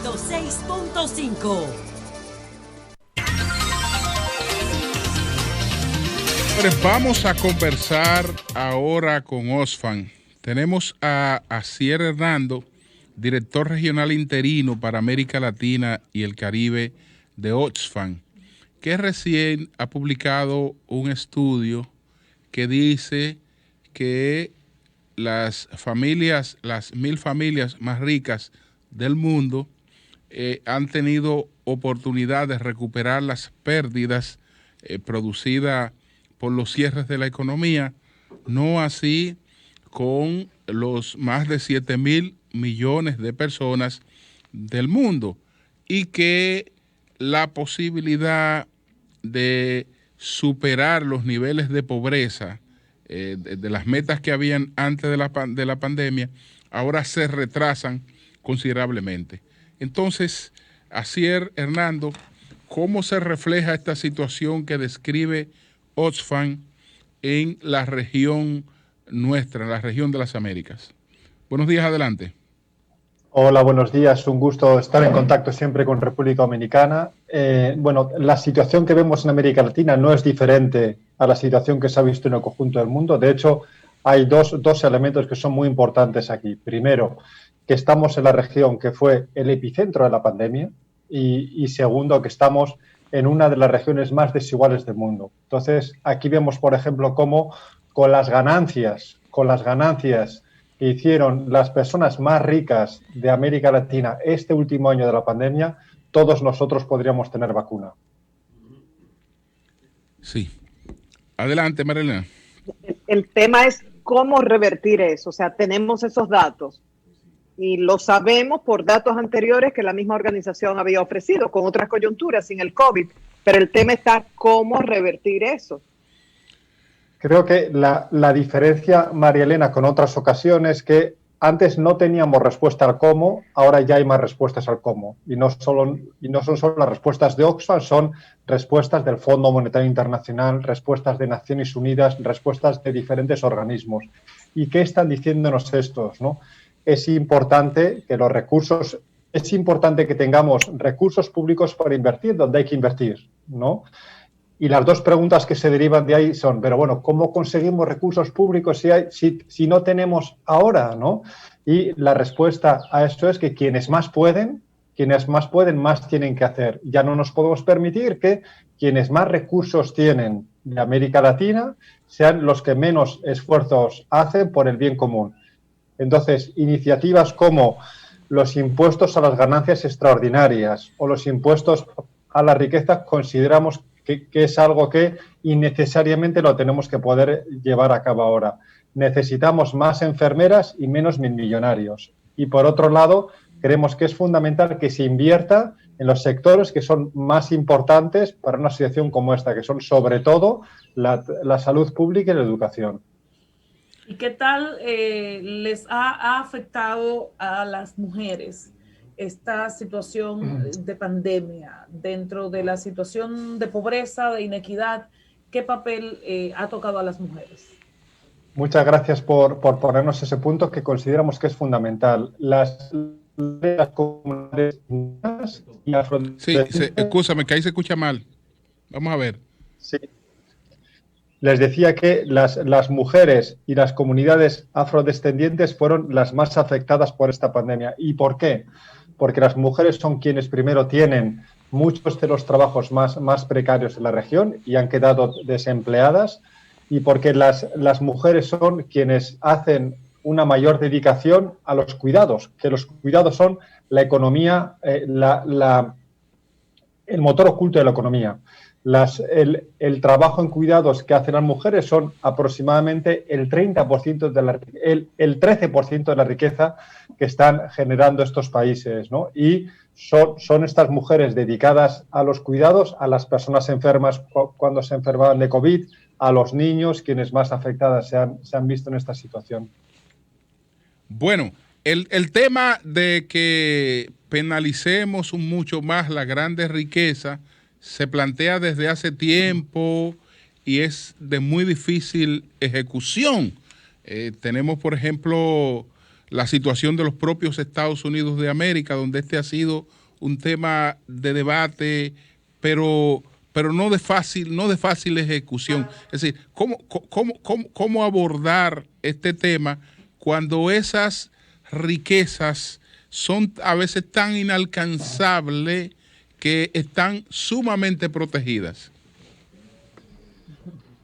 106.5. Vamos a conversar ahora con Oxfam. Tenemos a Asier Hernando, director regional interino para América Latina y el Caribe de Oxfam, que recién ha publicado un estudio que dice que las familias, las 1.000 familias más ricas del mundo han tenido oportunidad de recuperar las pérdidas producidas por los cierres de la economía, no así con los más de 7.000 millones de personas del mundo, y que la posibilidad de superar los niveles de pobreza de las metas que habían antes de la pandemia, ahora se retrasan considerablemente. Entonces, Asier Hernando, ¿cómo se refleja esta situación que describe Oxfam en la región nuestra, en la región de las Américas? Buenos días, adelante. Hola, buenos días. Un gusto estar en contacto siempre con República Dominicana. Bueno, la situación que vemos en América Latina no es diferente a la situación que se ha visto en el conjunto del mundo. De hecho, hay dos elementos que son muy importantes aquí. Primero, que estamos en la región que fue el epicentro de la pandemia, y segundo, que estamos en una de las regiones más desiguales del mundo. Entonces, aquí vemos, por ejemplo, cómo con las ganancias que hicieron las personas más ricas de América Latina este último año de la pandemia, todos nosotros podríamos tener vacuna. Sí. Adelante, Marilena. El tema es cómo revertir eso. O sea, tenemos esos datos y lo sabemos por datos anteriores que la misma organización había ofrecido con otras coyunturas sin el COVID, pero el tema está cómo revertir eso. Creo que la diferencia, María Elena, con otras ocasiones, que antes no teníamos respuesta al cómo, ahora ya hay más respuestas al cómo. Y no son solo las respuestas de Oxfam, son respuestas del Fondo Monetario Internacional, respuestas de Naciones Unidas, respuestas de diferentes organismos. ¿Y qué están diciéndonos estos, no? Es importante que tengamos recursos públicos para invertir donde hay que invertir, ¿no? Y las dos preguntas que se derivan de ahí son, pero bueno, ¿cómo conseguimos recursos públicos si no tenemos ahora, ¿no? Y la respuesta a eso es que quienes más pueden, más tienen que hacer. Ya no nos podemos permitir que quienes más recursos tienen de América Latina sean los que menos esfuerzos hacen por el bien común. Entonces, iniciativas como los impuestos a las ganancias extraordinarias o los impuestos a la riqueza consideramos que es algo que innecesariamente lo tenemos que poder llevar a cabo ahora. Necesitamos más enfermeras y menos millonarios. Y por otro lado, creemos que es fundamental que se invierta en los sectores que son más importantes para una situación como esta, que son sobre todo la salud pública y la educación. ¿Y qué tal les ha afectado a las mujeres esta situación de pandemia dentro de la situación de pobreza, de inequidad? ¿Qué papel ha tocado a las mujeres? Muchas gracias por ponernos ese punto que consideramos que es fundamental. Las comunidades y escúchame, que ahí se escucha mal. Vamos a ver. Sí. Les decía que las mujeres y las comunidades afrodescendientes fueron las más afectadas por esta pandemia. ¿Y por qué? Porque las mujeres son quienes primero tienen muchos de los trabajos más precarios de la región y han quedado desempleadas, y porque las mujeres son quienes hacen una mayor dedicación a los cuidados, que los cuidados son la economía, el motor oculto de la economía. El trabajo en cuidados que hacen las mujeres son aproximadamente el 30% el 13% de la riqueza que están generando estos países, ¿no? Y son estas mujeres dedicadas a los cuidados, a las personas enfermas cuando se enfermaban de COVID, a los niños, quienes más afectadas se han visto en esta situación. Bueno, el tema de que penalicemos mucho más la grande riqueza se plantea desde hace tiempo y es de muy difícil ejecución. Tenemos, por ejemplo, la situación de los propios Estados Unidos de América, donde este ha sido un tema de debate, pero no de fácil ejecución. Es decir, ¿cómo abordar este tema cuando esas riquezas son a veces tan inalcanzables que están sumamente protegidas?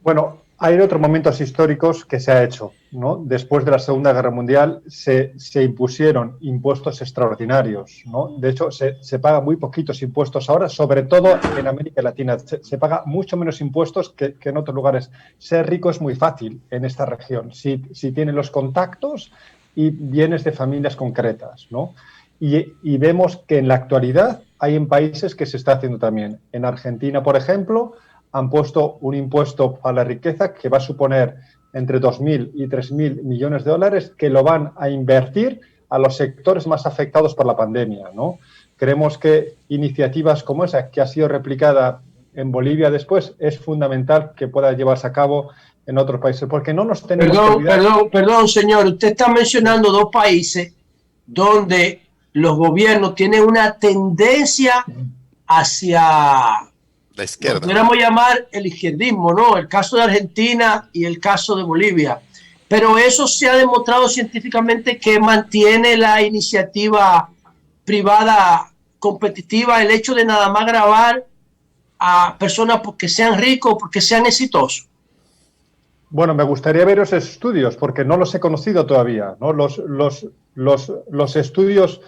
Bueno, hay otros momentos históricos que se ha hecho, ¿no? Después de la Segunda Guerra Mundial se impusieron impuestos extraordinarios, ¿no? De hecho, se pagan muy poquitos impuestos ahora, sobre todo en América Latina. Se paga mucho menos impuestos que en otros lugares. Ser rico es muy fácil en esta región, si tienen los contactos y vienes de familias concretas, ¿no? Y vemos que en la actualidad hay en países que se está haciendo también. En Argentina, por ejemplo, han puesto un impuesto a la riqueza que va a suponer entre 2.000 y 3.000 millones de dólares que lo van a invertir a los sectores más afectados por la pandemia, ¿no? Creemos que iniciativas como esa, que ha sido replicada en Bolivia después, es fundamental que pueda llevarse a cabo en otros países, porque no nos tenemos que olvidar... Perdón, señor, usted está mencionando dos países donde los gobiernos tienen una tendencia hacia... la izquierda. Podríamos llamar el izquierdismo, ¿no? El caso de Argentina y el caso de Bolivia. Pero eso se ha demostrado científicamente que mantiene la iniciativa privada competitiva, el hecho de nada más grabar a personas porque sean ricos, porque sean exitosos. Bueno, me gustaría ver esos estudios porque no los he conocido todavía, ¿no? Los estudios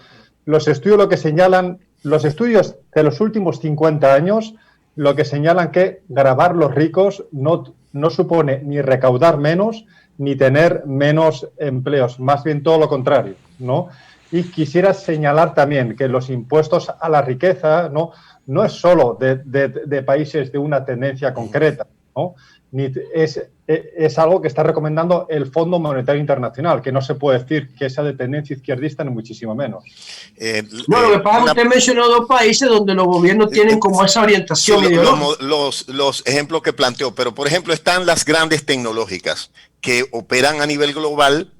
lo que señalan, los estudios de los últimos 50 años, lo que señalan que gravar los ricos no supone ni recaudar menos ni tener menos empleos, más bien todo lo contrario, ¿no? Y quisiera señalar también que los impuestos a la riqueza no es solo de países de una tendencia concreta, ¿no? Es algo que está recomendando el Fondo Monetario Internacional, que no se puede decir que sea de tendencia izquierdista ni muchísimo menos. Bueno, lo que pasa es que usted mencionó dos países donde los gobiernos tienen como esa orientación ideológica. Los ejemplos que planteó, pero por ejemplo están las grandes tecnológicas que operan a nivel global,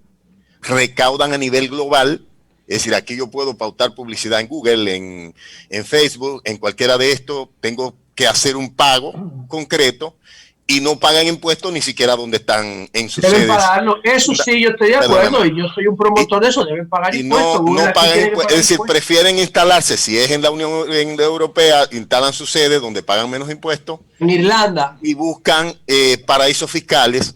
recaudan a nivel global. Es decir, aquí yo puedo pautar publicidad en Google, en Facebook, en cualquiera de estos, tengo que hacer un pago concreto y no pagan impuestos ni siquiera donde están en sus sedes. Deben pagarlo, eso sí, yo estoy de acuerdo y yo soy un promotor de eso, deben pagar impuestos. No pagan impuestos, es decir, prefieren instalarse, si es en la Unión Europea, instalan su sede donde pagan menos impuestos. En Irlanda. Y buscan paraísos fiscales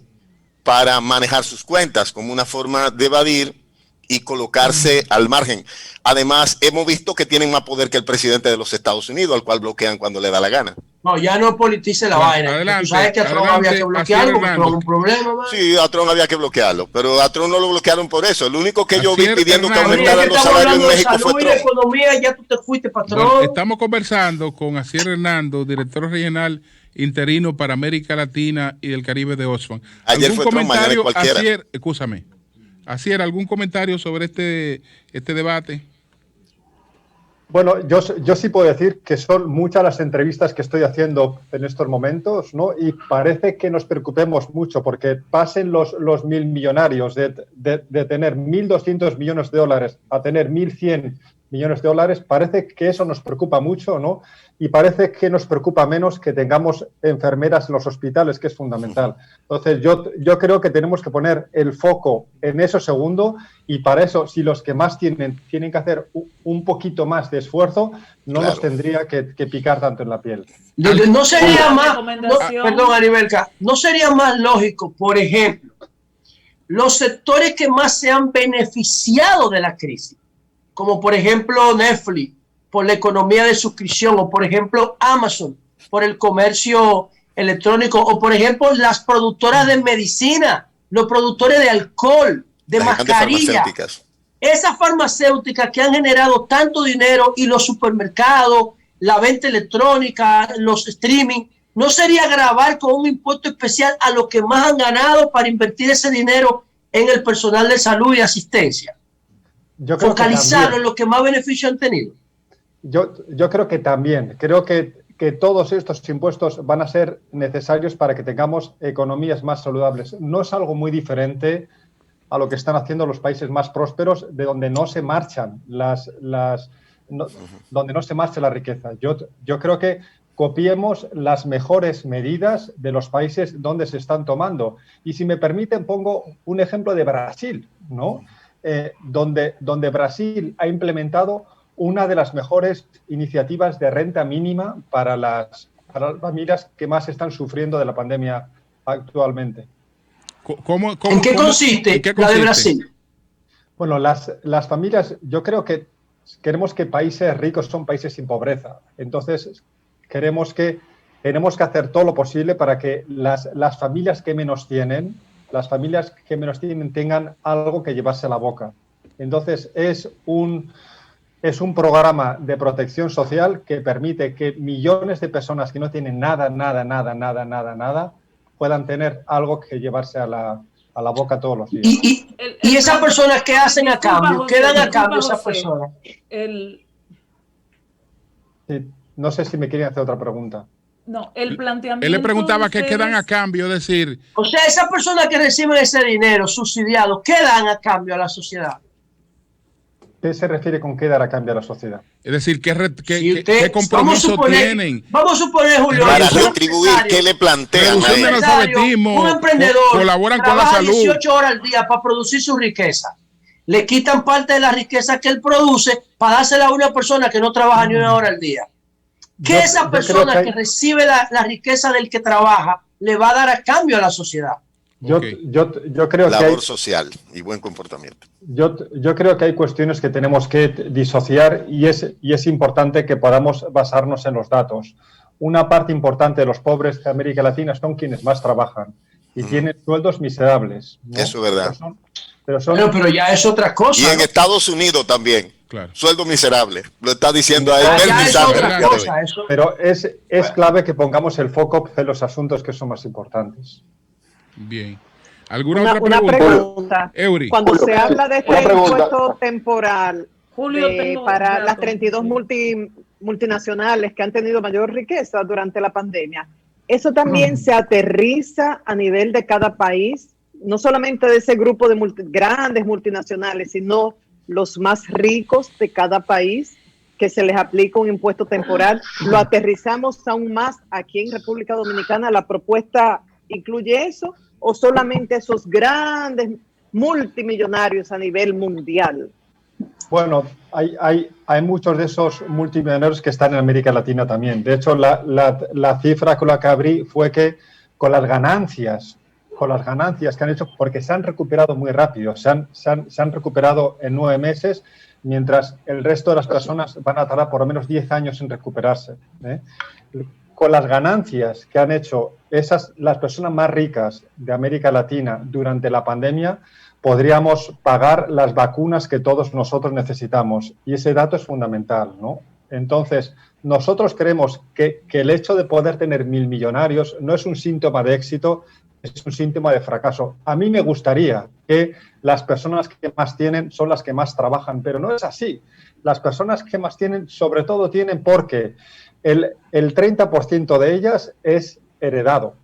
para manejar sus cuentas como una forma de evadir y colocarse al margen. Además, hemos visto que tienen más poder que el presidente de los Estados Unidos, al cual bloquean cuando le da la gana. No, ya no politice la vaina. Adelante, tú sabes que a Trump había que bloquearlo porque tuvo un problema. Man. Sí, a Trump había que bloquearlo, pero a Trump no lo bloquearon por eso. El único que yo vi pidiendo que aumentaran los salarios en México fue Trump. Economía, ya tú te fuiste, patrón. Bueno, estamos conversando con Asier Hernando, director regional interino para América Latina y el Caribe de Oxfam. Ayer fue Trump, mañana es cualquiera. Asier, escúchame. Asier, ¿algún comentario sobre este debate? Bueno, yo sí puedo decir que son muchas las entrevistas que estoy haciendo en estos momentos, ¿no? Y parece que nos preocupemos mucho porque pasen los 1.000 millonarios de tener 1.200 millones de dólares a tener 1.100 millones de dólares, parece que eso nos preocupa mucho, ¿no? Y parece que nos preocupa menos que tengamos enfermeras en los hospitales, que es fundamental. Entonces, yo creo que tenemos que poner el foco en eso segundo y para eso, si los que más tienen que hacer un poquito más de esfuerzo, no nos tendría que picar tanto en la piel. No sería más, perdón, Aribelka, no sería más lógico, por ejemplo, los sectores que más se han beneficiado de la crisis, como por ejemplo Netflix, por la economía de suscripción, o por ejemplo Amazon, por el comercio electrónico, o por ejemplo las productoras de medicina, los productores de alcohol, de mascarilla, esas farmacéuticas que han generado tanto dinero, y los supermercados, la venta electrónica, los streaming. ¿No sería grabar con un impuesto especial a los que más han ganado para invertir ese dinero en el personal de salud y asistencia? Focalizarlo en lo que más beneficio han tenido. Yo creo que también. Creo que todos estos impuestos van a ser necesarios para que tengamos economías más saludables. No es algo muy diferente a lo que están haciendo los países más prósperos, de donde no se marchan donde no se marcha la riqueza. Yo creo que copiemos las mejores medidas de los países donde se están tomando. Y si me permiten, pongo un ejemplo de Brasil, ¿no? Donde Brasil ha implementado una de las mejores iniciativas de renta mínima para las familias que más están sufriendo de la pandemia actualmente. ¿En qué consiste la de Brasil? Bueno, las familias, yo creo que queremos que países ricos son países sin pobreza. Entonces, tenemos que hacer todo lo posible para que las familias que menos tienen, tengan algo que llevarse a la boca. Entonces, es un programa de protección social que permite que millones de personas que no tienen nada, puedan tener algo que llevarse a la boca todos los días. ¿Y esas personas qué hacen a cambio? ¿Qué dan a cambio esas personas? Sí, no sé si me quieren hacer otra pregunta. No, el planteamiento... Él le preguntaba qué dan a cambio, es decir... O sea, esas personas que reciben ese dinero subsidiado, ¿qué dan a cambio a la sociedad? ¿Qué se refiere con qué dar a cambio a la sociedad? Es decir, ¿qué compromiso tienen? Vamos a suponer, Julio, para retribuir, ¿qué le plantean? Reducción del analfabetismo, un emprendedor colaboran con la trabaja salud. 18 horas al día para producir su riqueza. Le quitan parte de la riqueza que él produce para dársela a una persona que no trabaja ni una hora al día. ¿Qué esa persona que recibe la riqueza del que trabaja le va a dar a cambio a la sociedad? Yo creo labor que hay, social y buen comportamiento. Yo creo que hay cuestiones que tenemos que disociar y es importante que podamos basarnos en los datos. Una parte importante de los pobres de América Latina son quienes más trabajan y tienen sueldos miserables, ¿no? Eso es verdad. Pero ya es otra cosa. Y en Estados Unidos también. Claro. Sueldo miserable. Lo está diciendo ahí. Pero es clave que pongamos el foco en los asuntos que son más importantes. Bien. ¿Alguna otra pregunta? Eury. Cuando se habla de este impuesto temporal para las 32 multinacionales que han tenido mayor riqueza durante la pandemia, ¿eso también se aterriza a nivel de cada país? No solamente de ese grupo de grandes multinacionales, sino los más ricos de cada país, que se les aplica un impuesto temporal. ¿Lo aterrizamos aún más aquí en República Dominicana? ¿La propuesta incluye eso o solamente esos grandes multimillonarios a nivel mundial? Bueno, hay muchos de esos multimillonarios que están en América Latina también. De hecho, la cifra con la que abrí fue que con las ganancias que han hecho, porque se han recuperado muy rápido, se han recuperado en 9 meses, mientras el resto de las personas van a tardar por lo menos 10 años en recuperarse, ¿eh? Con las ganancias que han hecho las personas más ricas de América Latina durante la pandemia, podríamos pagar las vacunas que todos nosotros necesitamos. Y ese dato es fundamental, ¿no? Entonces, nosotros creemos que el hecho de poder tener 1.000 millonarios no es un síntoma de éxito, es un síntoma de fracaso. A mí me gustaría que las personas que más tienen son las que más trabajan, pero no es así. Las personas que más tienen, sobre todo tienen porque el 30% de ellas es heredado.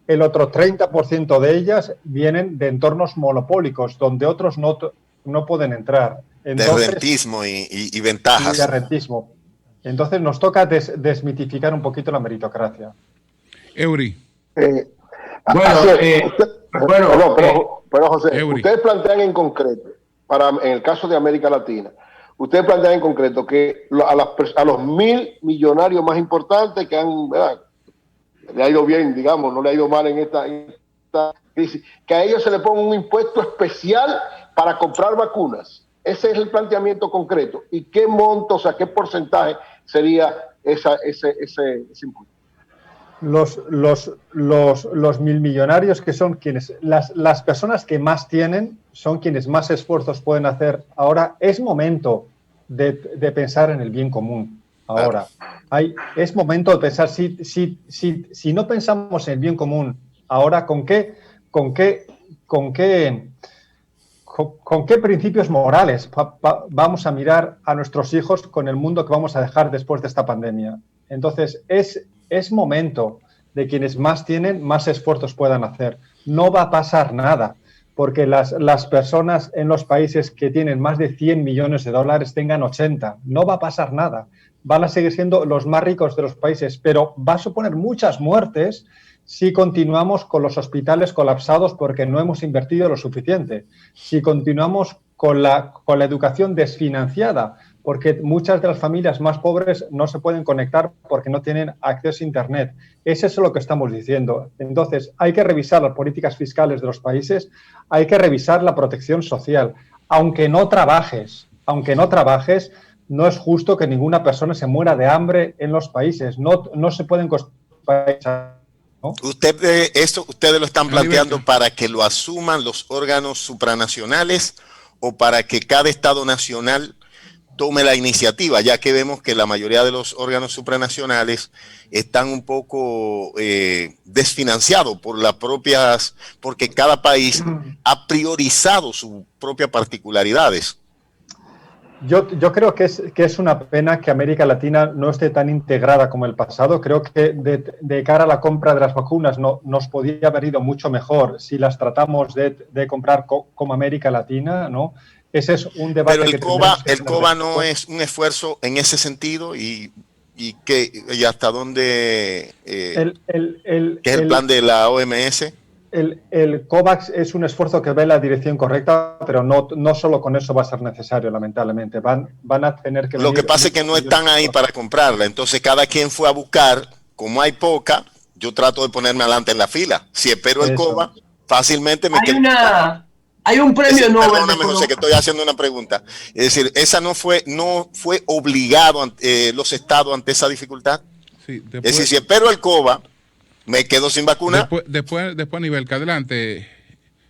El otro 30% de ellas vienen de entornos monopólicos, donde otros no pueden entrar. Entonces, de rentismo y ventajas. Y de rentismo. Entonces nos toca desmitificar un poquito la meritocracia. Eury. Pero José, ustedes plantean en concreto, en el caso de América Latina, ustedes plantean en concreto que a los 1.000 millonarios más importantes que han, ¿verdad?, le ha ido bien, digamos, no le ha ido mal en esta crisis, que a ellos se le ponga un impuesto especial para comprar vacunas. Ese es el planteamiento concreto. ¿Y qué monto, o sea, qué porcentaje sería ese impuesto? Los milmillonarios, que son quienes, las personas que más tienen, son quienes más esfuerzos pueden hacer. Ahora es momento de pensar en el bien común. Ahora, es momento de pensar, si no pensamos en el bien común, ahora, ¿con qué principios morales vamos a mirar a nuestros hijos con el mundo que vamos a dejar después de esta pandemia? Entonces, es momento de quienes más tienen, más esfuerzos puedan hacer. No va a pasar nada, porque las personas en los países que tienen más de 100 millones de dólares tengan 80. No va a pasar nada. Van a seguir siendo los más ricos de los países, pero va a suponer muchas muertes si continuamos con los hospitales colapsados porque no hemos invertido lo suficiente. Si continuamos con la educación desfinanciada, porque muchas de las familias más pobres no se pueden conectar porque no tienen acceso a Internet. Eso es lo que estamos diciendo. Entonces, hay que revisar las políticas fiscales de los países, hay que revisar la protección social. Aunque no trabajes, no es justo que ninguna persona se muera de hambre en los países. No se pueden construir, ¿no? Ustedes lo están planteando para que lo asuman los órganos supranacionales o para que cada Estado nacional tome la iniciativa, ya que vemos que la mayoría de los órganos supranacionales están un poco desfinanciados por porque cada país ha priorizado sus propias particularidades. Yo creo que es una pena que América Latina no esté tan integrada como el pasado. Creo que de cara a la compra de las vacunas nos podía haber ido mucho mejor si las tratamos de comprar como América Latina, ¿no? Ese es un debate. Pero el COVA no es un esfuerzo en ese sentido y hasta dónde ¿qué es el plan de la OMS? El COVAX es un esfuerzo que va en la dirección correcta, pero no solo con eso va a ser necesario, lamentablemente. Van a tener que... Lo que pasa es que no están ahí para comprarla, entonces cada quien fue a buscar, como hay poca, yo trato de ponerme adelante en la fila. Si espero el COVA, fácilmente me quedo... Hay un premio Nobel. Perdóname, José, que estoy haciendo una pregunta. Es decir, ¿esa no fue obligado los estados ante esa dificultad? Sí, es decir, si espero el COVA, me quedo sin vacuna. Después Nivelca, adelante.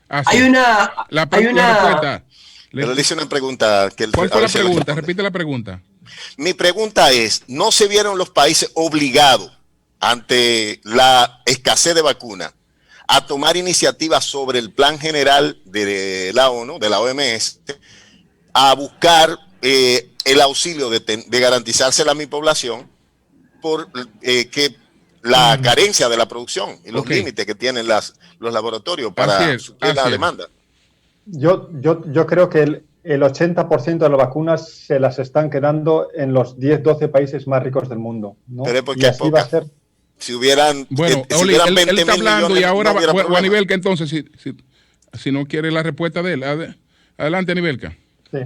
Hay una respuesta. Pero le hice una pregunta. ¿Cuál fue la pregunta? Repite la pregunta. Mi pregunta es, ¿no se vieron los países obligados ante la escasez de vacunas a tomar iniciativas sobre el plan general de la ONU, de la OMS, a buscar el auxilio de garantizarse a mi población por que la carencia de la producción y los límites que tienen los laboratorios para suplir la demanda? Yo creo que el 80% de las vacunas se las están quedando en los 10-12 países más ricos del mundo, ¿no? Pero es porque es poca. Va a ser... Si hubieran, bueno, Oli, él está hablando millones, y ahora no a Nivelca, entonces, si no quiere la respuesta de él, adelante, Nivelca. Sí.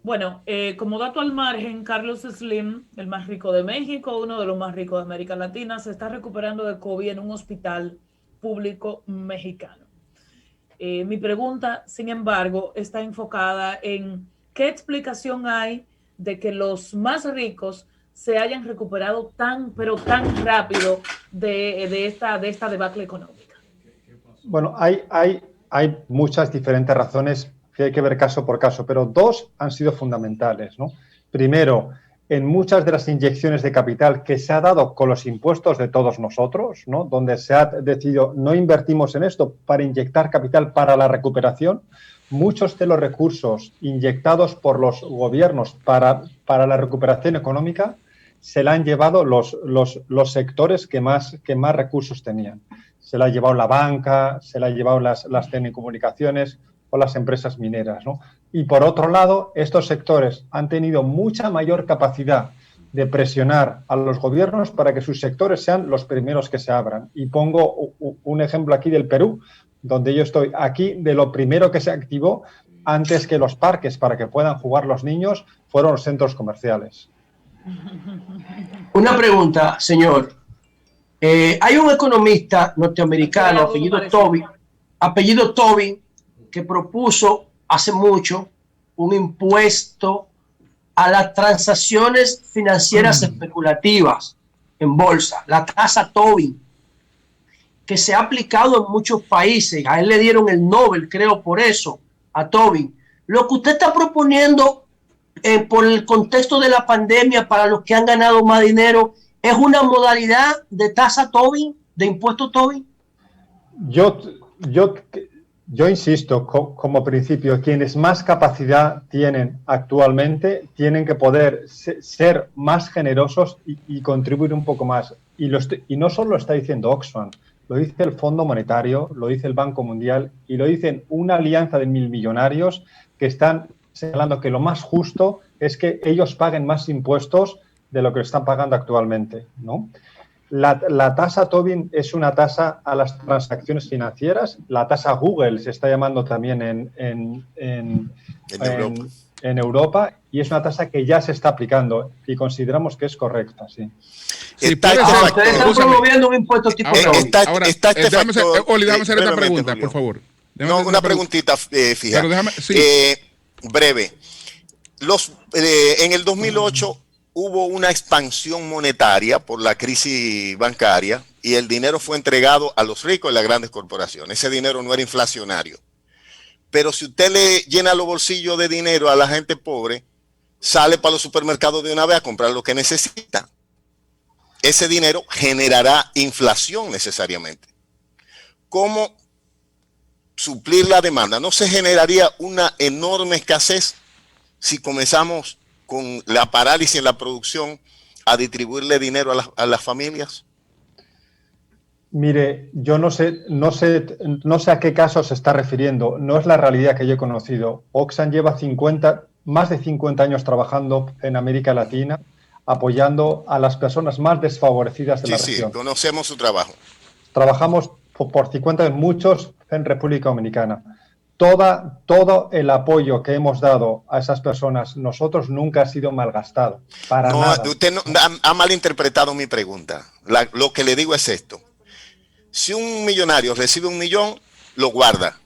Bueno, como dato al margen, Carlos Slim, el más rico de México, uno de los más ricos de América Latina, se está recuperando de COVID en un hospital público mexicano. Mi pregunta, sin embargo, está enfocada en qué explicación hay de que los más ricos se hayan recuperado pero tan rápido de esta debacle económica. Bueno, hay muchas diferentes razones que hay que ver caso por caso, pero dos han sido fundamentales, ¿no? Primero, en muchas de las inyecciones de capital que se ha dado con los impuestos de todos nosotros, ¿no? Donde se ha decidido no invertimos en esto para inyectar capital para la recuperación, muchos de los recursos inyectados por los gobiernos para la recuperación económica se la han llevado los sectores que más recursos tenían. Se la ha llevado la banca, se la ha llevado las telecomunicaciones o las empresas mineras, ¿no? Y por otro lado, estos sectores han tenido mucha mayor capacidad de presionar a los gobiernos para que sus sectores sean los primeros que se abran. Y pongo un ejemplo aquí del Perú, donde yo estoy. Aquí, de lo primero que se activó, antes que los parques para que puedan jugar los niños, fueron los centros comerciales. Una pregunta, señor. Hay un economista norteamericano, apellido Tobin, que propuso hace mucho un impuesto a las transacciones financieras especulativas en bolsa, la tasa Tobin, que se ha aplicado en muchos países. A él le dieron el Nobel, creo, por eso, a Tobin. Lo que usted está proponiendo por el contexto de la pandemia para los que han ganado más dinero, ¿es una modalidad de tasa Tobin, de impuesto Tobin? Yo insisto, como principio, quienes más capacidad tienen actualmente tienen que poder ser más generosos y contribuir un poco más. Y no solo lo está diciendo Oxfam, lo dice el Fondo Monetario, lo dice el Banco Mundial y lo dicen una alianza de 1.000 millonarios que están señalando que lo más justo es que ellos paguen más impuestos de lo que están pagando actualmente, ¿no? La tasa Tobin es una tasa a las transacciones financieras. La tasa Google se está llamando también en Europa y es una tasa que ya se está aplicando y consideramos que es correcta, sí. Ustedes están promoviendo un impuesto tipo Tobin. Ahora, déjame hacer esta pregunta, por favor. No, una preguntita fija. Breve. En el 2008 hubo una expansión monetaria por la crisis bancaria y el dinero fue entregado a los ricos y las grandes corporaciones. Ese dinero no era inflacionario. Pero si usted le llena los bolsillos de dinero a la gente pobre, sale para los supermercados de una vez a comprar lo que necesita. Ese dinero generará inflación necesariamente. ¿Cómo suplir la demanda? ¿No se generaría una enorme escasez si comenzamos con la parálisis en la producción a distribuirle dinero a las familias? Mire, yo no sé a qué caso se está refiriendo. No es la realidad que yo he conocido. Oxfam lleva más de 50 años trabajando en América Latina, apoyando a las personas más desfavorecidas de la región. Sí, conocemos su trabajo. Trabajamos por 50 años, muchos en República Dominicana. Todo el apoyo que hemos dado a esas personas, nosotros nunca ha sido malgastado. Para nada. Usted ha malinterpretado mi pregunta. Lo que le digo es esto. Si un millonario recibe 1 millón, lo guarda.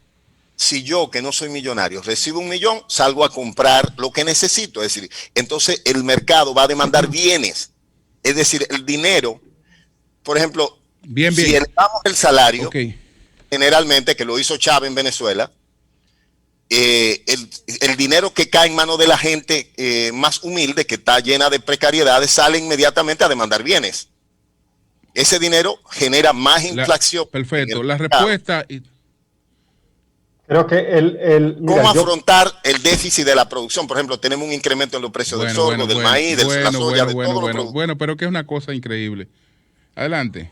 Si yo, que no soy millonario, recibo 1 millón, salgo a comprar lo que necesito. Es decir, entonces el mercado va a demandar bienes. Es decir, el dinero, por ejemplo, si elevamos el salario, generalmente, que lo hizo Chávez en Venezuela, el dinero que cae en manos de la gente más humilde, que está llena de precariedades, sale inmediatamente a demandar bienes. Ese dinero genera más inflación. Perfecto. La respuesta... Creo que ¿Cómo afrontar el déficit de la producción? Por ejemplo, tenemos un incremento en los precios del sorgo, del maíz, de la soya, de todos los productos. Bueno, pero que es una cosa increíble. Adelante.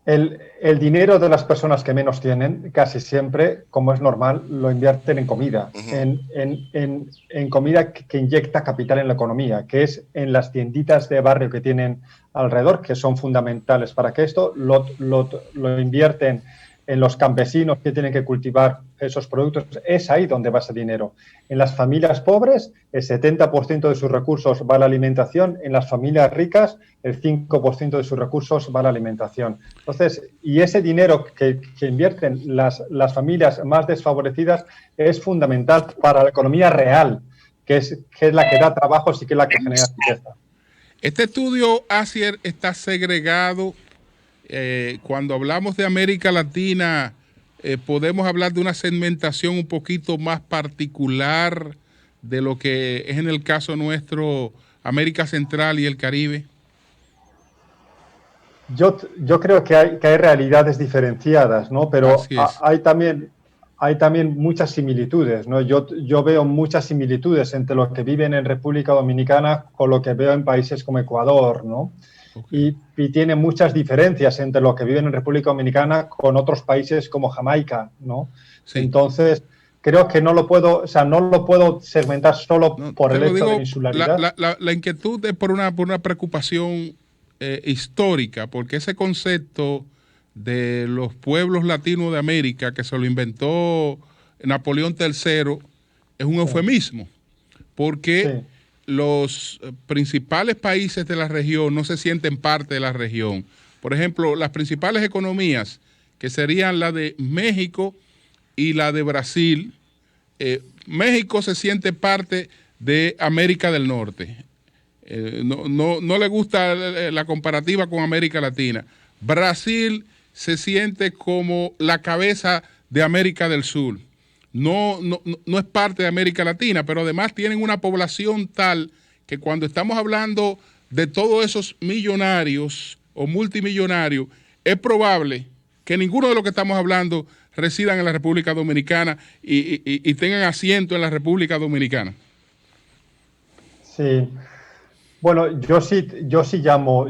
El dinero de las personas que menos tienen, casi siempre, como es normal, lo invierten en comida, en comida que inyecta capital en la economía, que es en las tienditas de barrio que tienen alrededor, que son fundamentales para que esto lo invierten en los campesinos que tienen que cultivar esos productos. Es ahí donde va ese dinero. En las familias pobres, el 70% de sus recursos va a la alimentación. En las familias ricas, el 5% de sus recursos va a la alimentación. Entonces, y ese dinero que invierten las familias más desfavorecidas es fundamental para la economía real, que es la que da trabajos y que es la que genera riqueza. Este estudio, Asier, está segregado. Cuando hablamos de América Latina, podemos hablar de una segmentación un poquito más particular de lo que es en el caso nuestro América Central y el Caribe. Yo creo que hay realidades diferenciadas, ¿no? Pero hay también muchas similitudes, ¿no? Yo veo muchas similitudes entre lo que viven en República Dominicana con lo que veo en países como Ecuador, ¿no? Y tiene muchas diferencias entre lo que viven en República Dominicana con otros países como Jamaica, ¿no? Sí. Entonces, creo que no lo puedo segmentar solo por el hecho de insularidad. La inquietud es por una preocupación histórica, porque ese concepto de los pueblos latinos de América, que se lo inventó Napoleón III, es un eufemismo, porque los principales países de la región no se sienten parte de la región. Por ejemplo, las principales economías, que serían la de México y la de Brasil, México se siente parte de América del Norte. No le gusta la comparativa con América Latina. Brasil se siente como la cabeza de América del Sur. No es parte de América Latina, pero además tienen una población tal que cuando estamos hablando de todos esos millonarios o multimillonarios, es probable que ninguno de los que estamos hablando residan en la República Dominicana y tengan asiento en la República Dominicana. Sí. Bueno, yo sí llamo,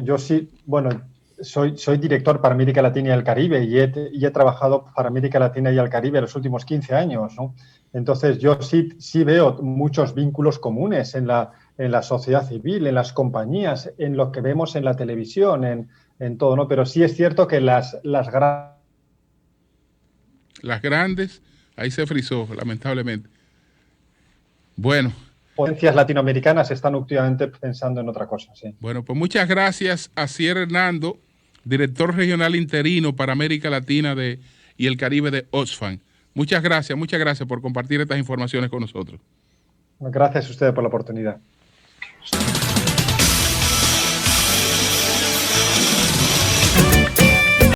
bueno, soy director para América Latina y el Caribe y he trabajado para América Latina y el Caribe los últimos 15 años, ¿no? Entonces yo sí veo muchos vínculos comunes en la sociedad civil, en las compañías, en lo que vemos en la televisión, en todo, ¿no? Pero sí es cierto que las grandes, ahí se frizó, lamentablemente. Bueno. Potencias latinoamericanas están últimamente pensando en otra cosa, sí. Bueno, pues muchas gracias a Asier Hernando, director regional interino para América Latina y el Caribe de Oxfam. Muchas gracias por compartir estas informaciones con nosotros. Gracias a ustedes por la oportunidad.